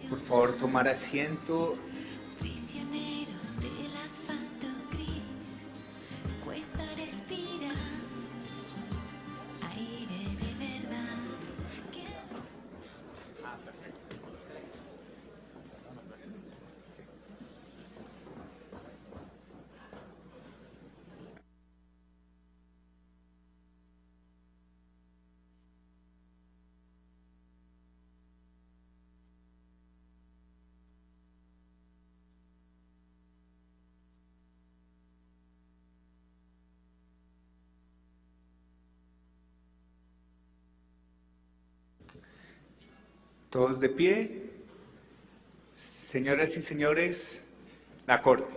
Por favor, tomar asiento. Prisionero del asfalto gris, cuesta respirar aire de verdad. Todos de pie. Señoras y señores, la Corte.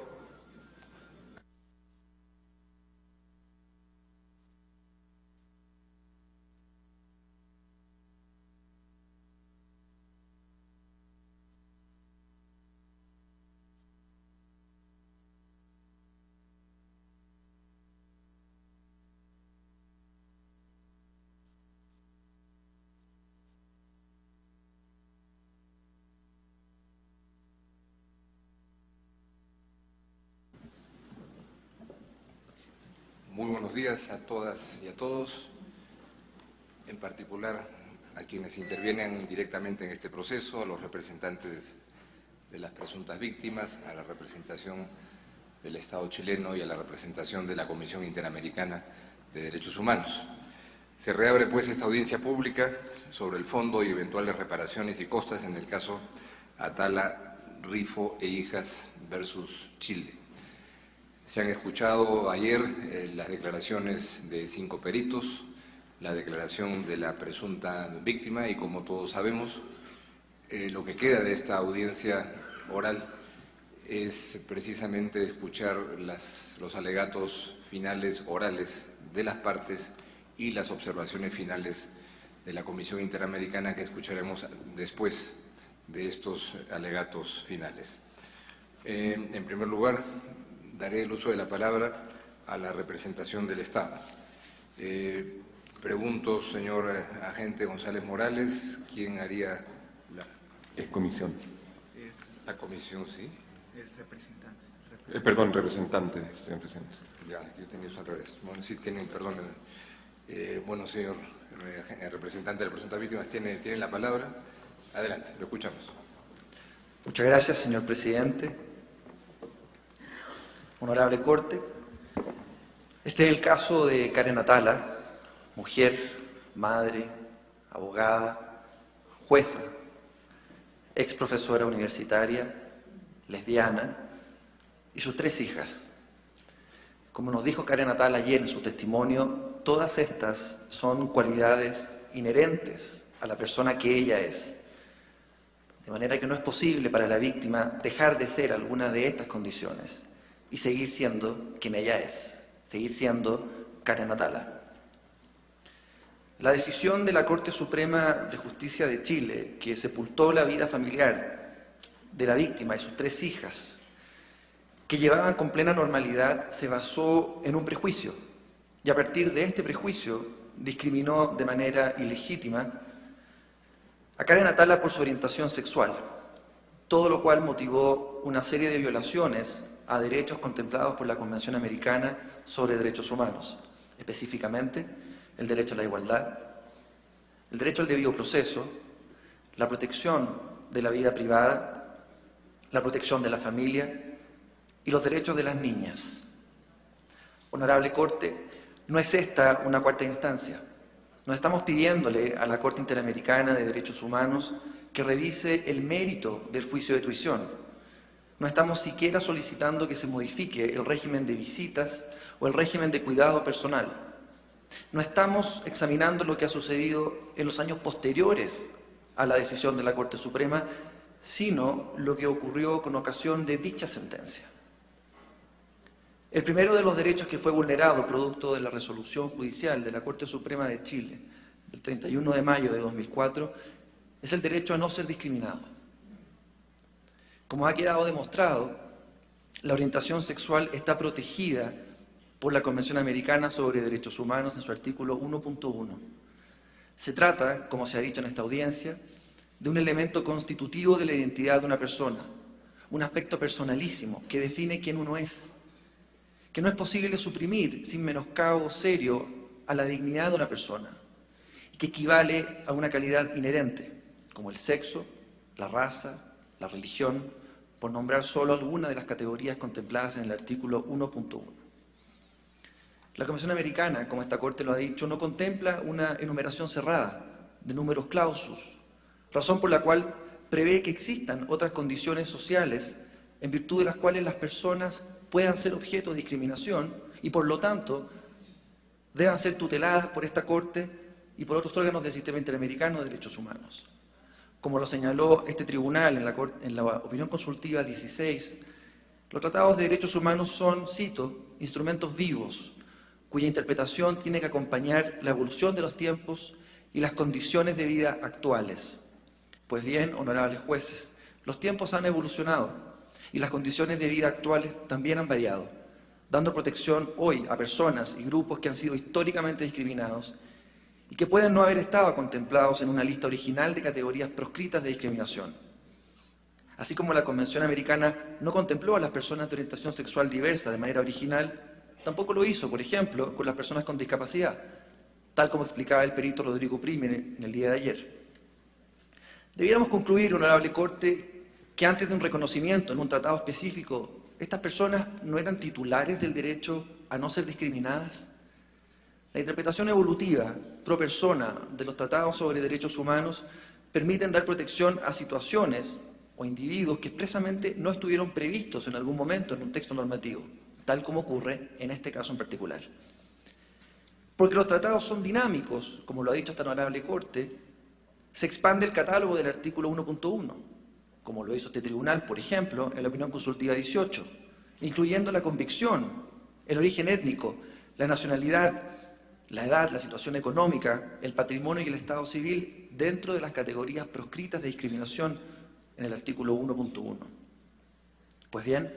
Muy buenos días a todas y a todos, en particular a quienes intervienen directamente en este proceso, a los representantes de las presuntas víctimas, a la representación del Estado chileno y a la representación de la Comisión Interamericana de Derechos Humanos. Se reabre pues esta audiencia pública sobre el fondo y eventuales reparaciones y costas en el caso Atala, Rifo e Hijas versus Chile. Se han escuchado ayer las declaraciones de 5 peritos, la declaración de la presunta víctima y, como todos sabemos, lo que queda de esta audiencia oral es precisamente escuchar los alegatos finales orales de las partes y las observaciones finales de la Comisión Interamericana que escucharemos después de estos alegatos finales. En primer lugar, daré el uso de la palabra a la representación del Estado. Pregunto, señor agente González Morales, ¿quién haría la comisión? La comisión, sí. El representante. Perdón, representante, señor presidente. Ya, yo tenía eso al revés. Bueno, sí tienen, perdón. Bueno, señor representante de las presuntas víctimas, tiene la palabra. Adelante, lo escuchamos. Muchas gracias, señor presidente. Honorable Corte, este es el caso de Karen Atala, mujer, madre, abogada, jueza, ex profesora universitaria, lesbiana y sus 3 hijas. Como nos dijo Karen Atala ayer en su testimonio, todas estas son cualidades inherentes a la persona que ella es. De manera que no es posible para la víctima dejar de ser alguna de estas condiciones y seguir siendo quien ella es, seguir siendo Karen Atala. La decisión de la Corte Suprema de Justicia de Chile, que sepultó la vida familiar de la víctima y sus 3 hijas, que llevaban con plena normalidad, se basó en un prejuicio, y a partir de este prejuicio discriminó de manera ilegítima a Karen Atala por su orientación sexual, todo lo cual motivó una serie de violaciones a derechos contemplados por la Convención Americana sobre Derechos Humanos, específicamente el derecho a la igualdad, el derecho al debido proceso, la protección de la vida privada, la protección de la familia y los derechos de las niñas. Honorable Corte, no es esta una cuarta instancia. No estamos pidiéndole a la Corte Interamericana de Derechos Humanos que revise el mérito del juicio de tuición. No estamos siquiera solicitando que se modifique el régimen de visitas o el régimen de cuidado personal. No estamos examinando lo que ha sucedido en los años posteriores a la decisión de la Corte Suprema, sino lo que ocurrió con ocasión de dicha sentencia. El primero de los derechos que fue vulnerado producto de la resolución judicial de la Corte Suprema de Chile, el 31 de mayo de 2004, es el derecho a no ser discriminado. Como ha quedado demostrado, la orientación sexual está protegida por la Convención Americana sobre Derechos Humanos en su artículo 1.1. Se trata, como se ha dicho en esta audiencia, de un elemento constitutivo de la identidad de una persona, un aspecto personalísimo que define quién uno es, que no es posible suprimir sin menoscabo serio a la dignidad de una persona, y que equivale a una calidad inherente, como el sexo, la raza, la religión, por nombrar solo alguna de las categorías contempladas en el artículo 1.1. La Convención Americana, como esta Corte lo ha dicho, no contempla una enumeración cerrada de numerus clausus, razón por la cual prevé que existan otras condiciones sociales en virtud de las cuales las personas puedan ser objeto de discriminación y, por lo tanto, deban ser tuteladas por esta Corte y por otros órganos del sistema interamericano de derechos humanos. Como lo señaló este tribunal en la opinión consultiva 16, los tratados de derechos humanos son, cito, instrumentos vivos, cuya interpretación tiene que acompañar la evolución de los tiempos y las condiciones de vida actuales. Pues bien, honorables jueces, los tiempos han evolucionado y las condiciones de vida actuales también han variado, dando protección hoy a personas y grupos que han sido históricamente discriminados y que pueden no haber estado contemplados en una lista original de categorías proscritas de discriminación. Así como la Convención Americana no contempló a las personas de orientación sexual diversa de manera original, tampoco lo hizo, por ejemplo, con las personas con discapacidad, tal como explicaba el perito Rodrigo Primi en el día de ayer. Debiéramos concluir, honorable Corte, que antes de un reconocimiento en un tratado específico, estas personas no eran titulares del derecho a no ser discriminadas. La interpretación evolutiva, pro persona, de los tratados sobre derechos humanos permiten dar protección a situaciones o individuos que expresamente no estuvieron previstos en algún momento en un texto normativo, tal como ocurre en este caso en particular. Porque los tratados son dinámicos, como lo ha dicho esta honorable Corte, se expande el catálogo del artículo 1.1, como lo hizo este tribunal, por ejemplo, en la opinión consultiva 18, incluyendo la convicción, el origen étnico, la nacionalidad, la edad, la situación económica, el patrimonio y el estado civil dentro de las categorías proscritas de discriminación en el artículo 1.1. Pues bien,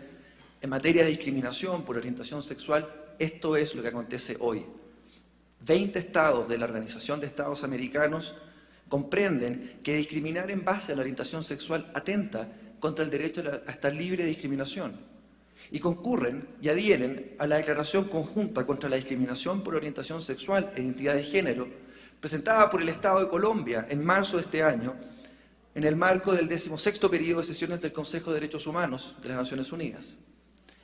en materia de discriminación por orientación sexual, esto es lo que acontece hoy. 20 estados de la Organización de Estados Americanos comprenden que discriminar en base a la orientación sexual atenta contra el derecho a estar libre de discriminación y concurren y adhieren a la Declaración Conjunta contra la Discriminación por Orientación Sexual e Identidad de Género, presentada por el Estado de Colombia en marzo de este año, en el marco del 16º periodo de sesiones del Consejo de Derechos Humanos de las Naciones Unidas.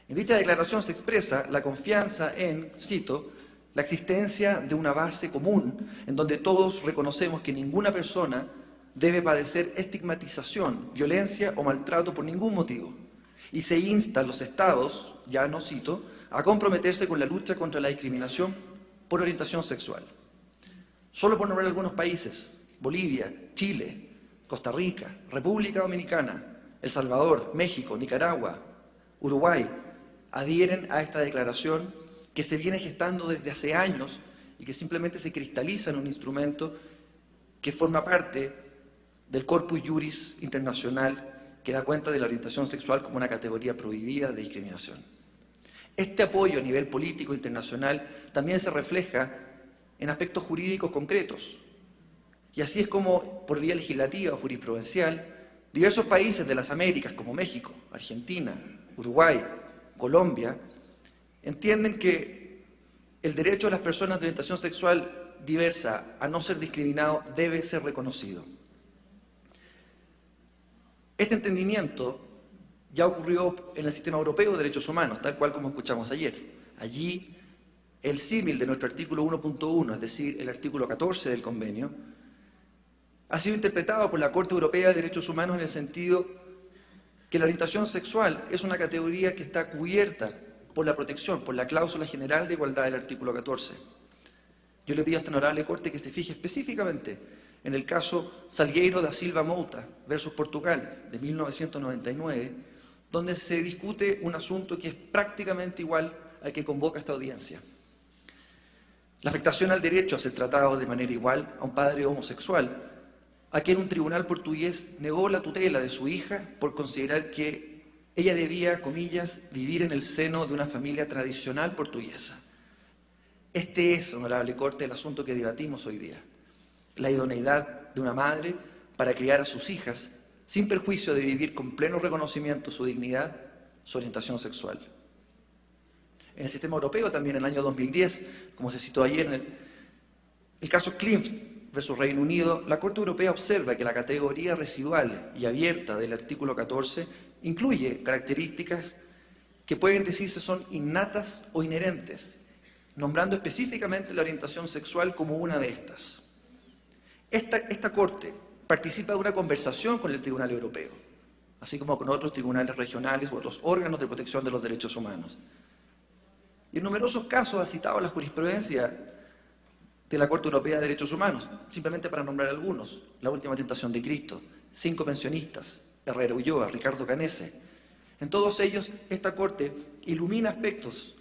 En dicha declaración se expresa la confianza en, cito, la existencia de una base común en donde todos reconocemos que ninguna persona debe padecer estigmatización, violencia o maltrato por ningún motivo. Y se insta a los estados, ya no cito, a comprometerse con la lucha contra la discriminación por orientación sexual. Solo por nombrar algunos países: Bolivia, Chile, Costa Rica, República Dominicana, El Salvador, México, Nicaragua, Uruguay, adhieren a esta declaración que se viene gestando desde hace años y que simplemente se cristaliza en un instrumento que forma parte del corpus juris internacional que da cuenta de la orientación sexual como una categoría prohibida de discriminación. Este apoyo a nivel político internacional también se refleja en aspectos jurídicos concretos. Y así es como, por vía legislativa o jurisprudencial, diversos países de las Américas, como México, Argentina, Uruguay, Colombia, entienden que el derecho de las personas de orientación sexual diversa a no ser discriminado debe ser reconocido. Este entendimiento ya ocurrió en el sistema europeo de derechos humanos, tal cual como escuchamos ayer. Allí, el símil de nuestro artículo 1.1, es decir, el artículo 14 del convenio, ha sido interpretado por la Corte Europea de Derechos Humanos en el sentido que la orientación sexual es una categoría que está cubierta por la protección, por la cláusula general de igualdad del artículo 14. Yo le pido a esta honorable Corte que se fije específicamente en el caso Salgueiro da Silva Mouta versus Portugal de 1999, donde se discute un asunto que es prácticamente igual al que convoca esta audiencia. La afectación al derecho a ser tratado de manera igual a un padre homosexual, a quien un tribunal portugués negó la tutela de su hija por considerar que ella debía, comillas, vivir en el seno de una familia tradicional portuguesa. Este es, honorable Corte, el asunto que debatimos hoy día. La idoneidad de una madre para criar a sus hijas sin perjuicio de vivir con pleno reconocimiento su dignidad, su orientación sexual. En el sistema europeo también en el año 2010, como se citó ayer en el caso Klimt versus Reino Unido, la Corte Europea observa que la categoría residual y abierta del artículo 14 incluye características que pueden decirse son innatas o inherentes, nombrando específicamente la orientación sexual como una de estas. Esta Corte participa de una conversación con el Tribunal Europeo, así como con otros tribunales regionales u otros órganos de protección de los derechos humanos. Y en numerosos casos ha citado la jurisprudencia de la Corte Europea de Derechos Humanos, simplemente para nombrar algunos: La Última Tentación de Cristo, 5 pensionistas, Herrera Ulloa, Ricardo Canese. En todos ellos, esta Corte ilumina aspectos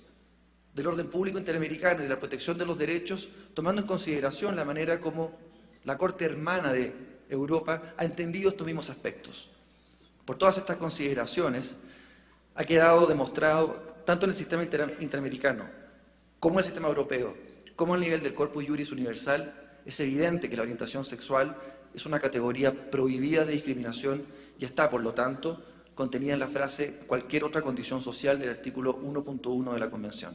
del orden público interamericano y de la protección de los derechos, tomando en consideración la manera como la Corte hermana de Europa ha entendido estos mismos aspectos. Por todas estas consideraciones, ha quedado demostrado, tanto en el sistema interamericano como en el sistema europeo, como a nivel del Corpus Juris Universal, es evidente que la orientación sexual es una categoría prohibida de discriminación y está, por lo tanto, contenida en la frase cualquier otra condición social del artículo 1.1 de la Convención.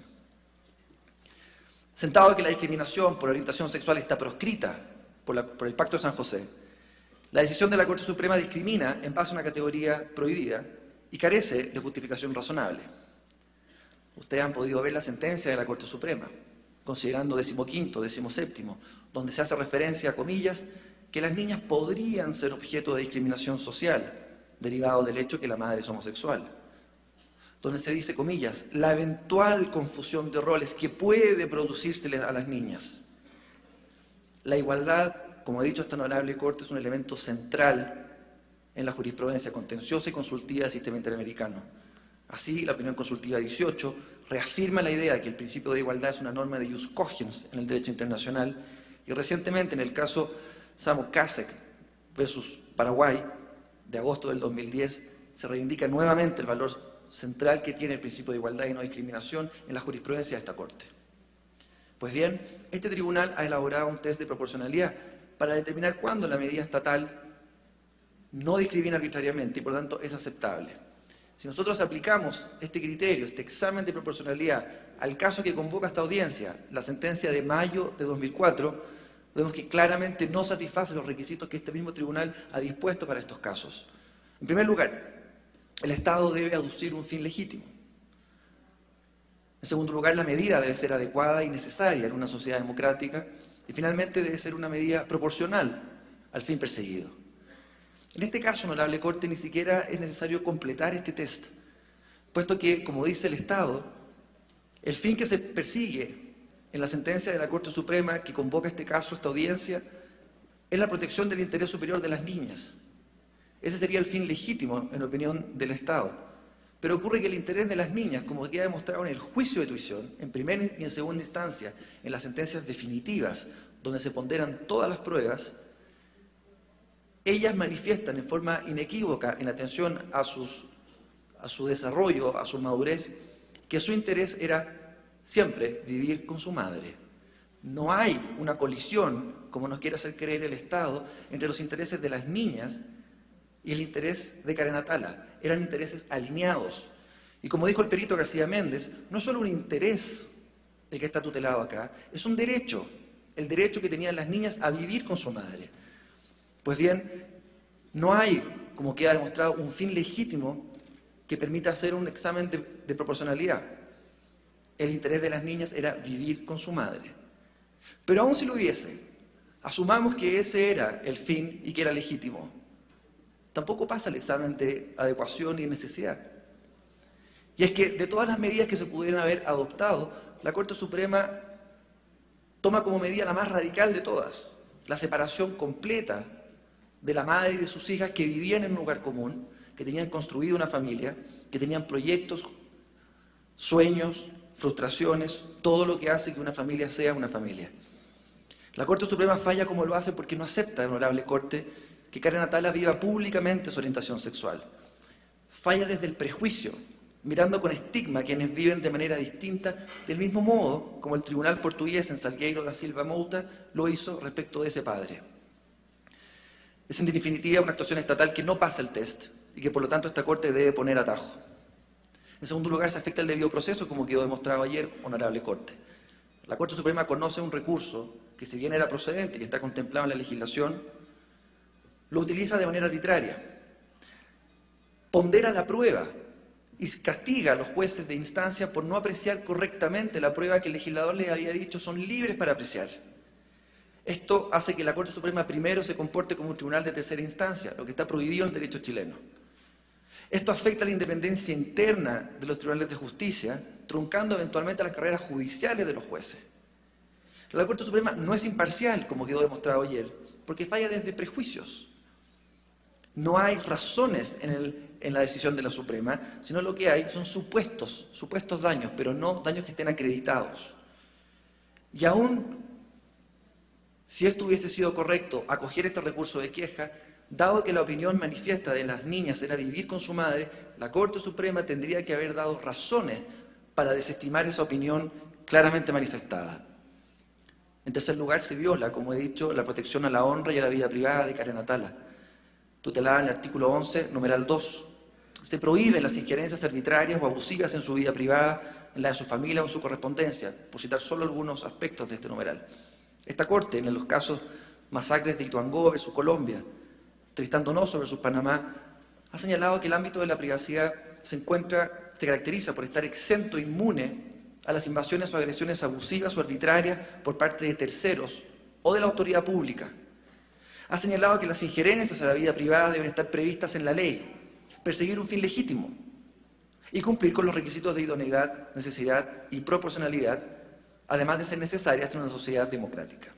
Sentado que la discriminación por orientación sexual está proscrita por el Pacto de San José, la decisión de la Corte Suprema discrimina en base a una categoría prohibida y carece de justificación razonable. Ustedes han podido ver la sentencia de la Corte Suprema, considerando 15º, 17º, donde se hace referencia a comillas que las niñas podrían ser objeto de discriminación social, derivado del hecho que la madre es homosexual. Donde se dice, comillas, la eventual confusión de roles que puede producírseles a las niñas. La igualdad, como ha dicho esta honorable Corte, es un elemento central en la jurisprudencia contenciosa y consultiva del sistema interamericano. Así, la opinión consultiva 18 reafirma la idea de que el principio de igualdad es una norma de jus cogens en el derecho internacional, y recientemente en el caso Samo Kasek versus Paraguay, de agosto del 2010, se reivindica nuevamente el valor central que tiene el principio de igualdad y no discriminación en la jurisprudencia de esta Corte. Pues bien, este tribunal ha elaborado un test de proporcionalidad para determinar cuándo la medida estatal no discrimina arbitrariamente y por lo tanto es aceptable. Si nosotros aplicamos este criterio, este examen de proporcionalidad, al caso que convoca esta audiencia, la sentencia de mayo de 2004, vemos que claramente no satisface los requisitos que este mismo tribunal ha dispuesto para estos casos. En primer lugar, el Estado debe aducir un fin legítimo. En segundo lugar, la medida debe ser adecuada y necesaria en una sociedad democrática. Y finalmente, debe ser una medida proporcional al fin perseguido. En este caso, honorable Corte, ni siquiera es necesario completar este test, puesto que, como dice el Estado, el fin que se persigue en la sentencia de la Corte Suprema que convoca este caso, esta audiencia, es la protección del interés superior de las niñas. Ese sería el fin legítimo, en opinión del Estado. Pero ocurre que el interés de las niñas, como queda demostrado en el juicio de tuición, en primera y en segunda instancia, en las sentencias definitivas, donde se ponderan todas las pruebas, ellas manifiestan en forma inequívoca, en atención a su desarrollo, a su madurez, que su interés era siempre vivir con su madre. No hay una colisión, como nos quiere hacer creer el Estado, entre los intereses de las niñas y el interés de Karen Atala. Eran intereses alineados. Y como dijo el perito García Méndez, no es solo un interés el que está tutelado acá, es un derecho, el derecho que tenían las niñas a vivir con su madre. Pues bien, no hay, como queda demostrado, un fin legítimo que permita hacer un examen de proporcionalidad. El interés de las niñas era vivir con su madre. Pero aun si lo hubiese, asumamos que ese era el fin y que era legítimo. Tampoco pasa el examen de adecuación y necesidad. Y es que de todas las medidas que se pudieran haber adoptado, la Corte Suprema toma como medida la más radical de todas, la separación completa de la madre y de sus hijas que vivían en un lugar común, que tenían construido una familia, que tenían proyectos, sueños, frustraciones, todo lo que hace que una familia sea una familia. La Corte Suprema falla como lo hace porque no acepta, honorable Corte, que Karen Atala viva públicamente su orientación sexual. Falla desde el prejuicio, mirando con estigma a quienes viven de manera distinta, del mismo modo como el tribunal portugués en Salgueiro da Silva Mouta lo hizo respecto de ese padre. Es en definitiva una actuación estatal que no pasa el test y que por lo tanto esta Corte debe poner atajo. En segundo lugar, se afecta el debido proceso, como quedó demostrado ayer, honorable Corte. La Corte Suprema conoce un recurso que, si bien era procedente y está contemplado en la legislación, lo utiliza de manera arbitraria. Pondera la prueba y castiga a los jueces de instancia por no apreciar correctamente la prueba que el legislador les había dicho son libres para apreciar. Esto hace que la Corte Suprema primero se comporte como un tribunal de tercera instancia, lo que está prohibido en el derecho chileno. Esto afecta la independencia interna de los tribunales de justicia, truncando eventualmente las carreras judiciales de los jueces. La Corte Suprema no es imparcial, como quedó demostrado ayer, porque falla desde prejuicios. No hay razones en la decisión de la Suprema, sino lo que hay son supuestos daños, pero no daños que estén acreditados. Y aún si esto hubiese sido correcto, acoger este recurso de queja, dado que la opinión manifiesta de las niñas era vivir con su madre, la Corte Suprema tendría que haber dado razones para desestimar esa opinión claramente manifestada. En tercer lugar, se viola, como he dicho, la protección a la honra y a la vida privada de Karen Atala, tutelada en el artículo 11, numeral 2. Se prohíben las injerencias arbitrarias o abusivas en su vida privada, en la de su familia o en su correspondencia, por citar solo algunos aspectos de este numeral. Esta Corte, en los casos masacres de Ituango versus Colombia, Tristán Donoso versus Panamá, ha señalado que el ámbito de la privacidad se caracteriza por estar exento, inmune a las invasiones o agresiones abusivas o arbitrarias por parte de terceros o de la autoridad pública. Ha señalado que las injerencias a la vida privada deben estar previstas en la ley, perseguir un fin legítimo y cumplir con los requisitos de idoneidad, necesidad y proporcionalidad, además de ser necesarias en una sociedad democrática.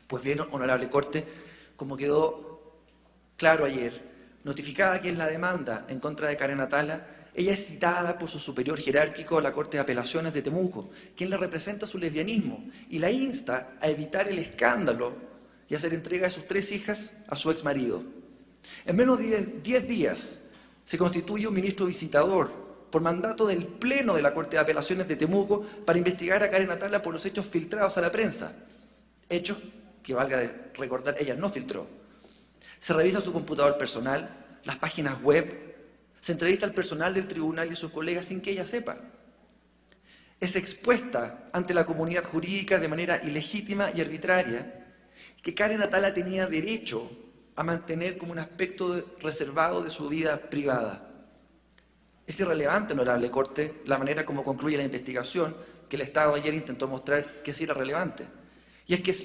Pues bien, honorable Corte, como quedó claro ayer, notificada que es la demanda en contra de Karen Atala, ella es citada por su superior jerárquico a la Corte de Apelaciones de Temuco, quien le representa su lesbianismo y la insta a evitar el escándalo y hacer entrega de sus 3 hijas a su exmarido. En menos de 10 días se constituye un ministro visitador por mandato del Pleno de la Corte de Apelaciones de Temuco para investigar a Karen Atala por los hechos filtrados a la prensa. Hechos que, valga de recordar, ella no filtró. Se revisa su computador personal, las páginas web, se entrevista al personal del tribunal y a sus colegas sin que ella sepa. Es expuesta ante la comunidad jurídica de manera ilegítima y arbitraria que Karen Atala tenía derecho a mantener como un aspecto reservado de su vida privada. Es irrelevante, honorable Corte, la manera como concluye la investigación que el Estado ayer intentó mostrar que sí era relevante. Y es que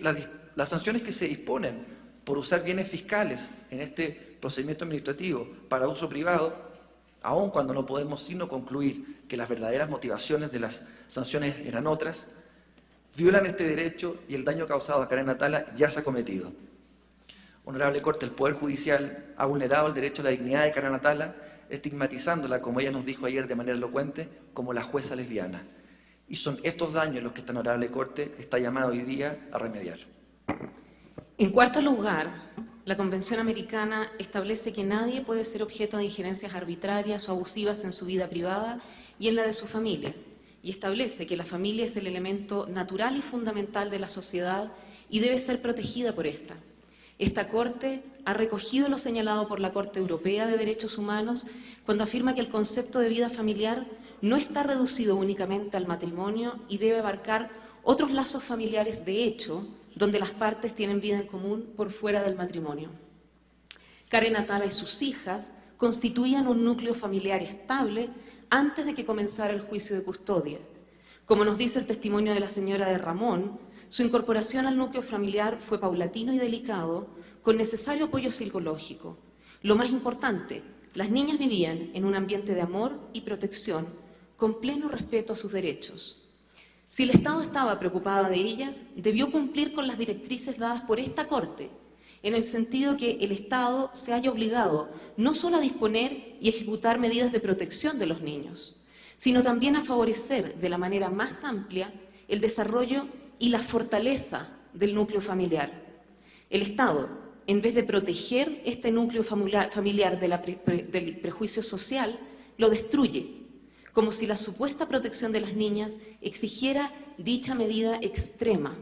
las sanciones que se disponen por usar bienes fiscales en este procedimiento administrativo para uso privado, aun cuando no podemos sino concluir que las verdaderas motivaciones de las sanciones eran otras, violan este derecho y el daño causado a Karen Atala ya se ha cometido. Honorable Corte, el Poder Judicial ha vulnerado el derecho a la dignidad de Karen Atala, estigmatizándola, como ella nos dijo ayer de manera elocuente, como la jueza lesbiana. Y son estos daños los que esta honorable Corte está llamada hoy día a remediar. En cuarto lugar, la Convención Americana establece que nadie puede ser objeto de injerencias arbitrarias o abusivas en su vida privada y en la de su familia, y establece que la familia es el elemento natural y fundamental de la sociedad y debe ser protegida por esta. Esta Corte ha recogido lo señalado por la Corte Europea de Derechos Humanos cuando afirma que el concepto de vida familiar no está reducido únicamente al matrimonio y debe abarcar otros lazos familiares de hecho, donde las partes tienen vida en común por fuera del matrimonio. Karen Atala y sus hijas constituían un núcleo familiar estable antes de que comenzara el juicio de custodia. Como nos dice el testimonio de la señora de Ramón, su incorporación al núcleo familiar fue paulatino y delicado, con necesario apoyo psicológico. Lo más importante, las niñas vivían en un ambiente de amor y protección, con pleno respeto a sus derechos. Si el Estado estaba preocupado de ellas, debió cumplir con las directrices dadas por esta Corte, en el sentido que el Estado se haya obligado no solo a disponer y ejecutar medidas de protección de los niños, sino también a favorecer de la manera más amplia el desarrollo y la fortaleza del núcleo familiar. El Estado, en vez de proteger este núcleo familiar del prejuicio social, lo destruye, como si la supuesta protección de las niñas exigiera dicha medida extrema.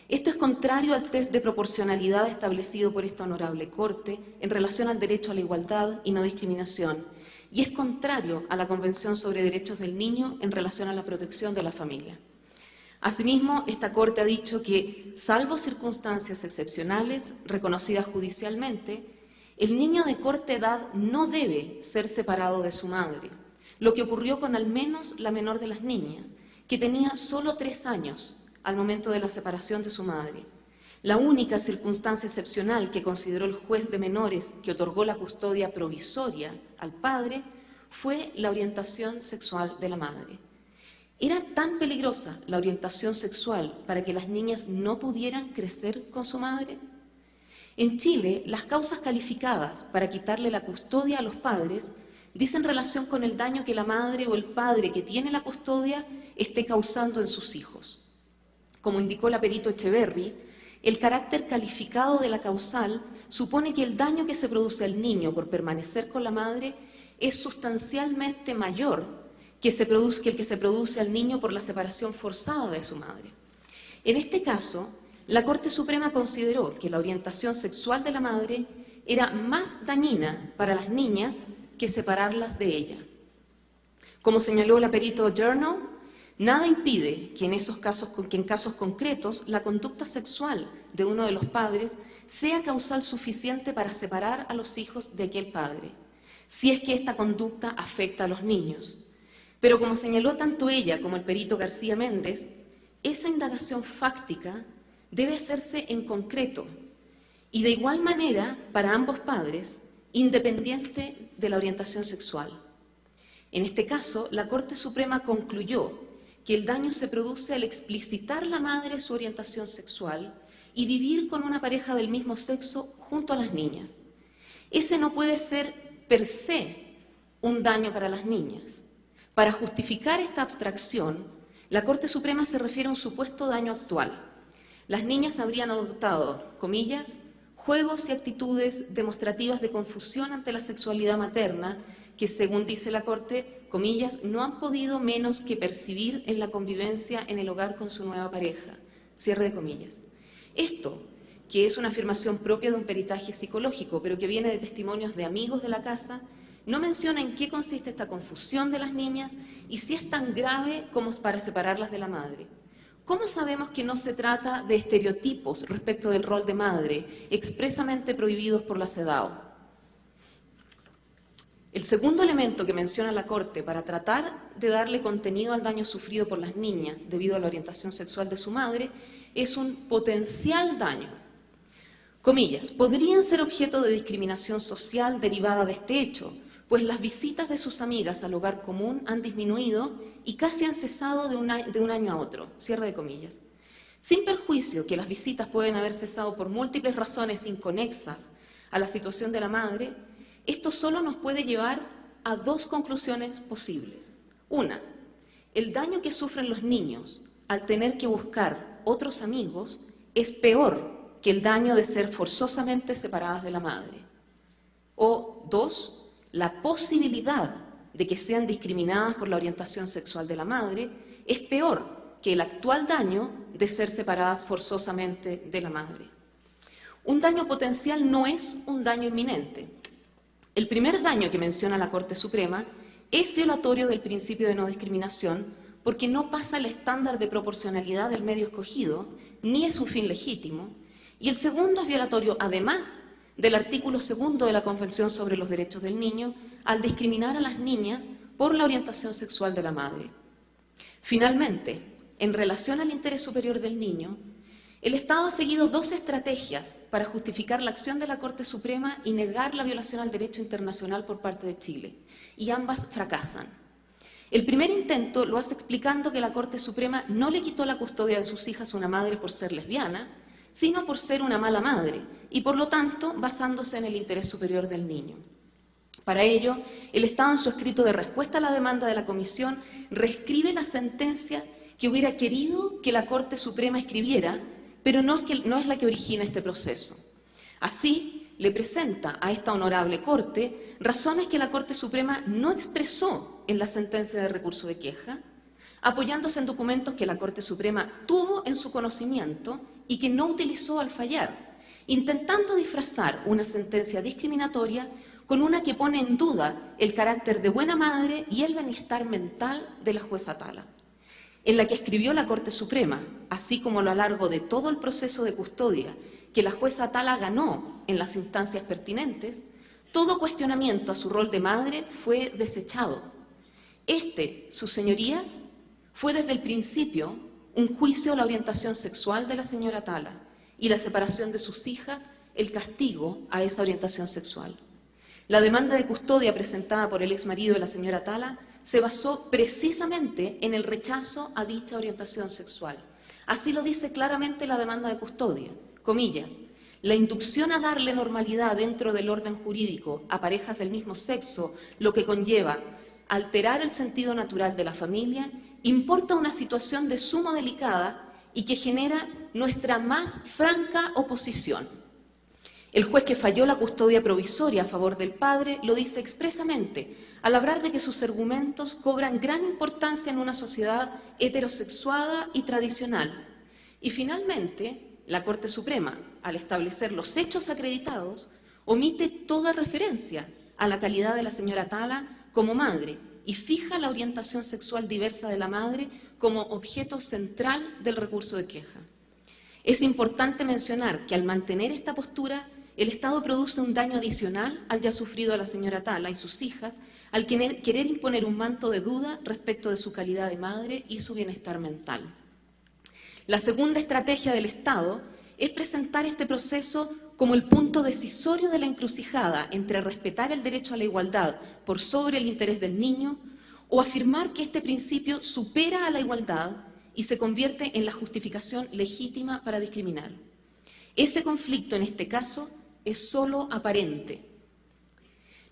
Esto es contrario al test de proporcionalidad establecido por esta honorable Corte en relación al derecho a la igualdad y no discriminación, y es contrario a la Convención sobre Derechos del Niño en relación a la protección de la familia. Asimismo, esta Corte ha dicho que, salvo circunstancias excepcionales reconocidas judicialmente, el niño de corta edad no debe ser separado de su madre, lo que ocurrió con al menos la menor de las niñas, que tenía solo 3 años al momento de la separación de su madre. La única circunstancia excepcional que consideró el juez de menores que otorgó la custodia provisoria al padre fue la orientación sexual de la madre. ¿Era tan peligrosa la orientación sexual para que las niñas no pudieran crecer con su madre? En Chile, las causas calificadas para quitarle la custodia a los padres dicen relación con el daño que la madre o el padre que tiene la custodia esté causando en sus hijos. Como indicó la perito Echeverry, el carácter calificado de la causal supone que el daño que se produce al niño por permanecer con la madre es sustancialmente mayor que el que se produce al niño por la separación forzada de su madre. En este caso, la Corte Suprema consideró que la orientación sexual de la madre era más dañina para las niñas que separarlas de ella. Como señaló la perito Journal, nada impide que en casos concretos la conducta sexual de uno de los padres sea causal suficiente para separar a los hijos de aquel padre, si es que esta conducta afecta a los niños. Pero como señaló tanto ella como el perito García Méndez, esa indagación fáctica debe hacerse en concreto y de igual manera para ambos padres, independiente de la orientación sexual. En este caso, la Corte Suprema concluyó que el daño se produce al explicitar la madre su orientación sexual y vivir con una pareja del mismo sexo junto a las niñas. Ese no puede ser per se un daño para las niñas. Para justificar esta abstracción, la Corte Suprema se refiere a un supuesto daño actual. Las niñas habrían adoptado, comillas, juegos y actitudes demostrativas de confusión ante la sexualidad materna que, según dice la Corte, comillas, no han podido menos que percibir en la convivencia en el hogar con su nueva pareja, cierre de comillas. Esto, que es una afirmación propia de un peritaje psicológico, pero que viene de testimonios de amigos de la casa, no menciona en qué consiste esta confusión de las niñas y si es tan grave como para separarlas de la madre. ¿Cómo sabemos que no se trata de estereotipos respecto del rol de madre, expresamente prohibidos por la CEDAW? El segundo elemento que menciona la Corte para tratar de darle contenido al daño sufrido por las niñas debido a la orientación sexual de su madre es un potencial daño. Comillas, podrían ser objeto de discriminación social derivada de este hecho, pues las visitas de sus amigas al hogar común han disminuido y casi han cesado de un año a otro, cierre de comillas. Sin perjuicio que las visitas pueden haber cesado por múltiples razones inconexas a la situación de la madre, esto solo nos puede llevar a 2 conclusiones posibles. Una, el daño que sufren los niños al tener que buscar otros amigos es peor que el daño de ser forzosamente separadas de la madre. O 2, la posibilidad de que sean discriminadas por la orientación sexual de la madre es peor que el actual daño de ser separadas forzosamente de la madre. Un daño potencial no es un daño inminente. El primer daño que menciona la Corte Suprema es violatorio del principio de no discriminación porque no pasa el estándar de proporcionalidad del medio escogido, ni es un fin legítimo, y el segundo es violatorio, además, del artículo 2 de la Convención sobre los Derechos del Niño, al discriminar a las niñas por la orientación sexual de la madre. Finalmente, en relación al interés superior del niño, el Estado ha seguido 2 estrategias para justificar la acción de la Corte Suprema y negar la violación al derecho internacional por parte de Chile, y ambas fracasan. El primer intento lo hace explicando que la Corte Suprema no le quitó la custodia de sus hijas a una madre por ser lesbiana, sino por ser una mala madre, y por lo tanto basándose en el interés superior del niño. Para ello, el Estado en su escrito de respuesta a la demanda de la Comisión reescribe la sentencia que hubiera querido que la Corte Suprema escribiera, pero no es la que origina este proceso. Así, le presenta a esta honorable Corte razones que la Corte Suprema no expresó en la sentencia de recurso de queja, apoyándose en documentos que la Corte Suprema tuvo en su conocimiento y que no utilizó al fallar, intentando disfrazar una sentencia discriminatoria con una que pone en duda el carácter de buena madre y el bienestar mental de la jueza Atala, en la que escribió la Corte Suprema, así como a lo largo de todo el proceso de custodia que la jueza Atala ganó en las instancias pertinentes. Todo cuestionamiento a su rol de madre fue desechado. Sus señorías, fue desde el principio un juicio a la orientación sexual de la señora Atala y la separación de sus hijas, el castigo a esa orientación sexual. La demanda de custodia presentada por el exmarido de la señora Atala se basó precisamente en el rechazo a dicha orientación sexual. Así lo dice claramente la demanda de custodia, comillas, la inducción a darle normalidad dentro del orden jurídico a parejas del mismo sexo, lo que conlleva alterar el sentido natural de la familia, importa una situación de sumo delicada y que genera nuestra más franca oposición. El juez que falló la custodia provisoria a favor del padre lo dice expresamente al hablar de que sus argumentos cobran gran importancia en una sociedad heterosexuada y tradicional. Y finalmente, la Corte Suprema, al establecer los hechos acreditados, omite toda referencia a la calidad de la señora Atala como madre y fija la orientación sexual diversa de la madre como objeto central del recurso de queja. Es importante mencionar que al mantener esta postura, el Estado produce un daño adicional al ya sufrido a la señora Atala y sus hijas al querer imponer un manto de duda respecto de su calidad de madre y su bienestar mental. La segunda estrategia del Estado es presentar este proceso como el punto decisorio de la encrucijada entre respetar el derecho a la igualdad por sobre el interés del niño o afirmar que este principio supera a la igualdad y se convierte en la justificación legítima para discriminar. Ese conflicto en este caso es solo aparente.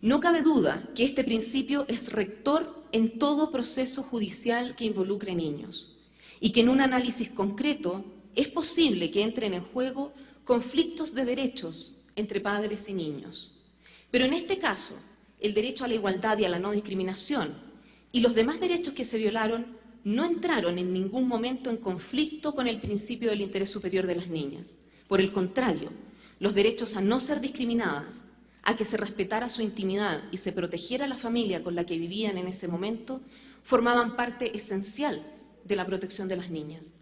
No cabe duda que este principio es rector en todo proceso judicial que involucre niños y que en un análisis concreto es posible que entren en juego conflictos de derechos entre padres y niños. Pero en este caso, el derecho a la igualdad y a la no discriminación y los demás derechos que se violaron no entraron en ningún momento en conflicto con el principio del interés superior de las niñas. Por el contrario, los derechos a no ser discriminadas, a que se respetara su intimidad y se protegiera a la familia con la que vivían en ese momento, formaban parte esencial de la protección de las niñas.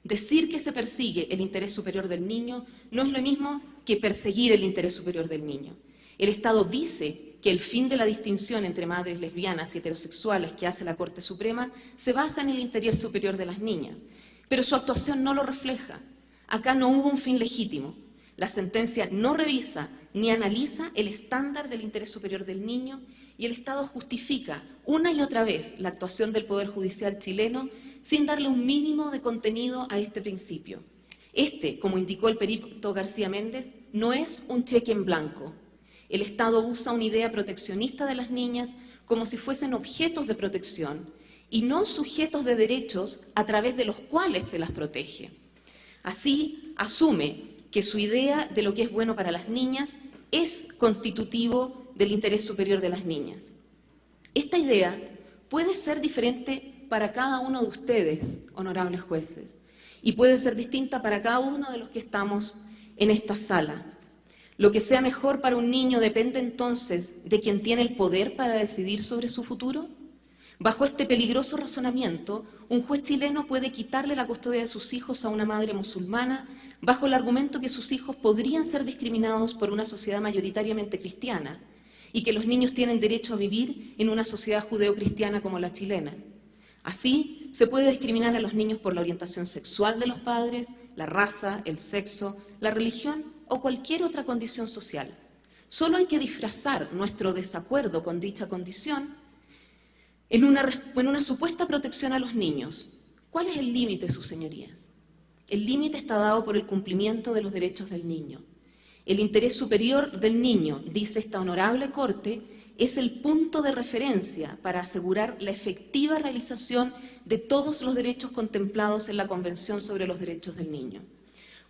Decir que se persigue el interés superior del niño no es lo mismo que perseguir el interés superior del niño. El Estado dice que el fin de la distinción entre madres lesbianas y heterosexuales que hace la Corte Suprema se basa en el interés superior de las niñas, pero su actuación no lo refleja. Acá no hubo un fin legítimo. La sentencia no revisa ni analiza el estándar del interés superior del niño y el Estado justifica una y otra vez la actuación del Poder Judicial chileno sin darle un mínimo de contenido a este principio. Como indicó el perito García Méndez, no es un cheque en blanco. El Estado usa una idea proteccionista de las niñas como si fuesen objetos de protección y no sujetos de derechos a través de los cuales se las protege. Así, asume que su idea de lo que es bueno para las niñas es constitutivo del interés superior de las niñas. Esta idea puede ser diferente para cada uno de ustedes, honorables jueces, y puede ser distinta para cada uno de los que estamos en esta sala. Lo que sea mejor para un niño depende entonces de quien tiene el poder para decidir sobre su futuro. Bajo este peligroso razonamiento, un juez chileno puede quitarle la custodia de sus hijos a una madre musulmana bajo el argumento que sus hijos podrían ser discriminados por una sociedad mayoritariamente cristiana y que los niños tienen derecho a vivir en una sociedad judeocristiana como la chilena. Así, se puede discriminar a los niños por la orientación sexual de los padres, la raza, el sexo, la religión o cualquier otra condición social. Solo hay que disfrazar nuestro desacuerdo con dicha condición en una supuesta protección a los niños. ¿Cuál es el límite, sus señorías? El límite está dado por el cumplimiento de los derechos del niño. El interés superior del niño, dice esta honorable Corte, es el punto de referencia para asegurar la efectiva realización de todos los derechos contemplados en la Convención sobre los Derechos del Niño.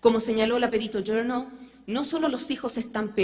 Como señaló la Perito Journal, no solo los hijos están peor